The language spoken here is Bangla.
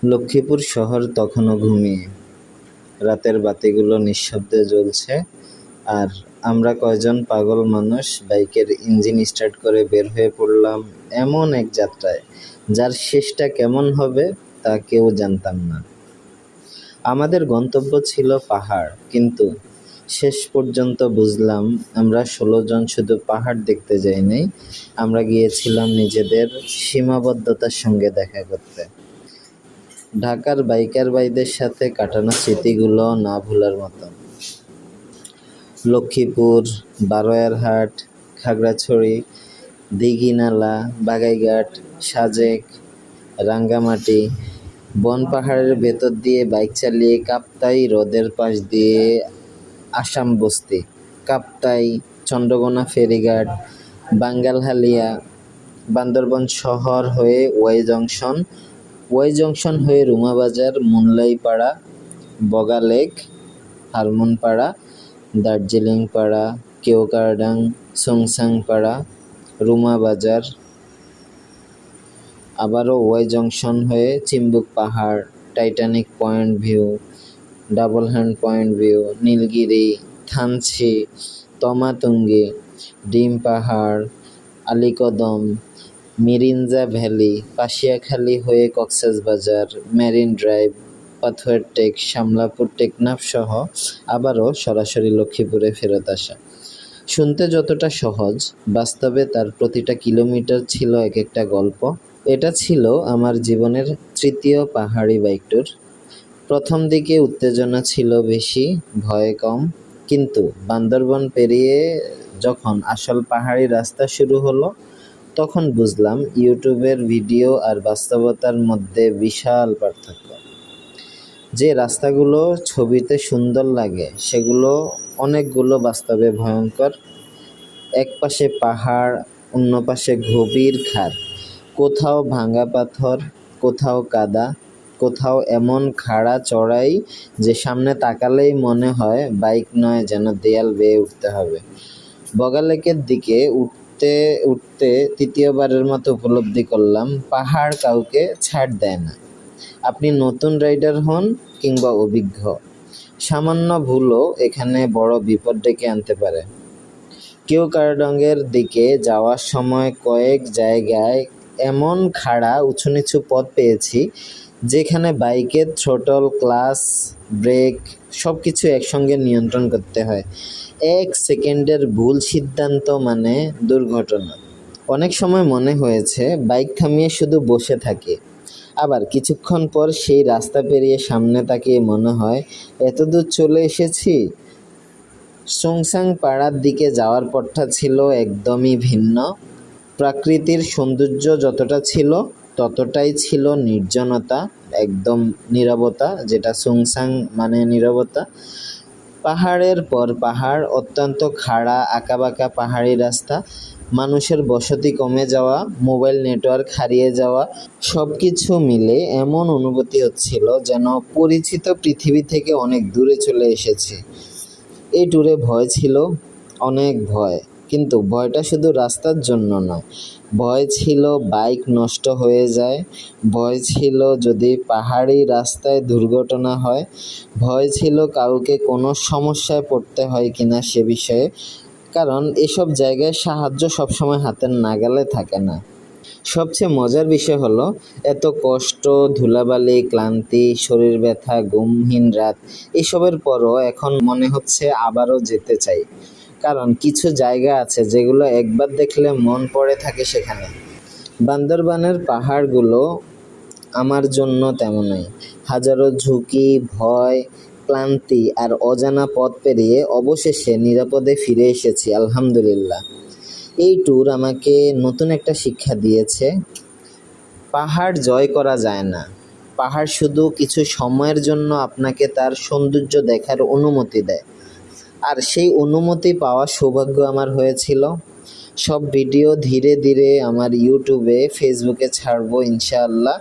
লক্ষ্মীপুর শহর তখনও ঘুমিয়ে। রাতের বাতিগুলো নিঃশব্দে জ্বলছে, আর আমরা কয়জন পাগল মানুষ বাইকের ইঞ্জিন স্টার্ট করে বের হয়ে পড়লাম এমন এক যাত্রায়, যার শেষটা কেমন হবে তা কেউ জানতাম না। আমাদের গন্তব্য ছিল পাহাড়, কিন্তু শেষ পর্যন্ত বুঝলাম আমরা ১৬ জন শুধু পাহাড় দেখতে যাইনি, আমরা গিয়েছিলাম নিজেদের সীমাবদ্ধতার সঙ্গে দেখা করতে। ঢাকার বাইকার ভাইদের সাথে কাটানো স্মৃতিগুলো না ভোলার মতো। লক্ষ্মীপুর, বারোয়ারহাট, খাগড়াছড়ি, দীঘিনালা, বাগাইঘাট, সাজেক, রাঙ্গামাটি, বনপাহাড়ের ভেতর দিয়ে বাইক চালিয়ে কাপ্তাই হ্রদের পাশ দিয়ে আসাম বস্তি, কাপ্তাই, চন্দ্রঘোনা ফেরিঘাট, বাঙ্গালহালিয়া, বান্দরবান শহর হয়ে ওয়াই জংশন হয়ে রুমাবাজার, মুনলাইপাড়া, বগালেক, হারমনপাড়া, দার্জিলিং পাড়া, কেওক্রাডাং, সোংসাংপাড়া, রুমাবাজার, আবারও ওয়াই জংশন হয়ে চিম্বুক পাহাড়, Titanic point view, double hand point view, Nilgiri, Thanchi, Tamatungi, ডিম পাহাড়, আলীকদম, মিরিঞ্জা ভ্যালি, পাশিয়াখালী হয়ে Cox's Bazar, marine drive, Pathuartek, Shamlapur Teknaf সহ আবারও সরাসরি লক্ষ্মীপুরে ফেরত আসা। শুনতে যতটা সহজ, বাস্তবে তার প্রতিটা কিলোমিটার ছিল এক একটা গল্প। এটা ছিল আমার জীবনের তৃতীয় পাহাড়ি বাইক ট্যুর। প্রথম দিকে উত্তেজনা ছিল বেশি, ভয় কম, কিন্তু বান্দরবন পেরিয়ে যখন আসল পাহাড়ি রাস্তা শুরু হলো, তখন বুঝলাম ইউটিউবের ভিডিও আর বাস্তবতার মধ্যে বিশাল পার্থক্য। যে রাস্তাগুলো ছবিতে সুন্দর লাগে, সেগুলো অনেকগুলো বাস্তবে ভয়ঙ্কর। এক পাশে পাহাড়, অন্য পাশে গভীর খাদ, কোথাও ভাঙা পাথর, কোথাও কাদা, কোথাও এমন খাড়া চড়াই যে সামনে তাকালেই মনে হয় বাইক নয়, যেন দেয়াল বেয়ে উঠতে হবে। বগালেকের দিকে উঠতে উঠতে তৃতীয়বারের মতো উপলব্ধি করলাম, পাহাড় কাউকে ছাড় দেয় না। আপনি নতুন রাইডার হন কিংবা অভিজ্ঞ, সামান্য ভুলও এখানে বড় বিপদ ডেকে আনতে পারে। কেওক্রাডাংয়ের দিকে যাওয়ার সময় কয়েক জায়গায় এমন খাড়া উঁচু নিচু পথ পেয়েছি, যেখানে বাইকের থ্রোটল, ক্লাচ, ব্রেক সব কিছু একসঙ্গে নিয়ন্ত্রণ করতে হয়। ১ সেকেন্ডের ভুল সিদ্ধান্ত মানে দুর্ঘটনা। অনেক সময় মনে হয়েছে বাইক থামিয়ে শুধু বসে থাকি, আবার কিছুক্ষণ পর সেই রাস্তা পেরিয়ে সামনে তাকিয়ে মনে হয় এতদূর চলে এসেছি। সোংসাং পাড়ার দিকে যাওয়ার পথটা ছিল একদমই ভিন্ন। প্রাকৃতির সৌন্দর্য যতটা ছিল, ততটাই ছিল নির্জনতা, একদম নীরবতা, যেটা সোংসাং মানে নীরবতা। পাহাড়ের পর পাহাড়, অত্যন্ত খাড়া আঁকাবাঁকা পাহাড়ি রাস্তা, মানুষের বসতি কমে যাওয়া, মোবাইল নেটওয়ার্ক হারিয়ে যাওয়া, সব কিছু মিলে এমন অনুভূতি হচ্ছিল যেন পরিচিত পৃথিবী থেকে অনেক দূরে চলে এসেছি। এই ট্যুরে ভয় ছিল, অনেক ভয়, কিন্তু ভয়টা শুধু রাস্তার জন্য নয়। ভয় ছিল বাইক নষ্ট হয়ে যায়, ভয় ছিল যদি পাহাড়ি রাস্তায় দুর্ঘটনা হয়, ভয় ছিল কাউকে কোনো সমস্যায় পড়তে হয় কিনা সে বিষয়ে, কারণ এসব জায়গায় সাহায্য সবসময় হাতের নাগালে থাকে না। সবচেয়ে মজার বিষয় হলো, এত কষ্ট, ধুলাবালি, ক্লান্তি, শরীর ব্যথা, ঘুমহীন রাত, এসবের পরও এখন মনে হচ্ছে আবারও যেতে চাই। কারণ কিছু জায়গা আছে যেগুলো একবার দেখলে মন পড়ে থাকে সেখানে। বান্দরবানের পাহাড়গুলো আমার জন্য তেমনই। হাজারো ঝুঁকি, ভয়, ক্লান্তি আর অজানা পথ পেরিয়ে অবশেষে নিরাপদে ফিরে এসেছি, আলহামদুলিল্লাহ। এই ট্যুর আমাকে নতুন একটা শিক্ষা দিয়েছে। পাহাড় জয় করা যায় না, পাহাড় শুধু কিছু সময়ের জন্য আপনাকে তার সৌন্দর্য দেখার অনুমতি দেয়, আর সেই অনুমতি পাওয়ার সৌভাগ্য আমার হয়েছিল। সব ভিডিও ধীরে ধীরে আমার ইউটিউবে, ফেসবুকে ছাড়বো ইনশাআল্লাহ।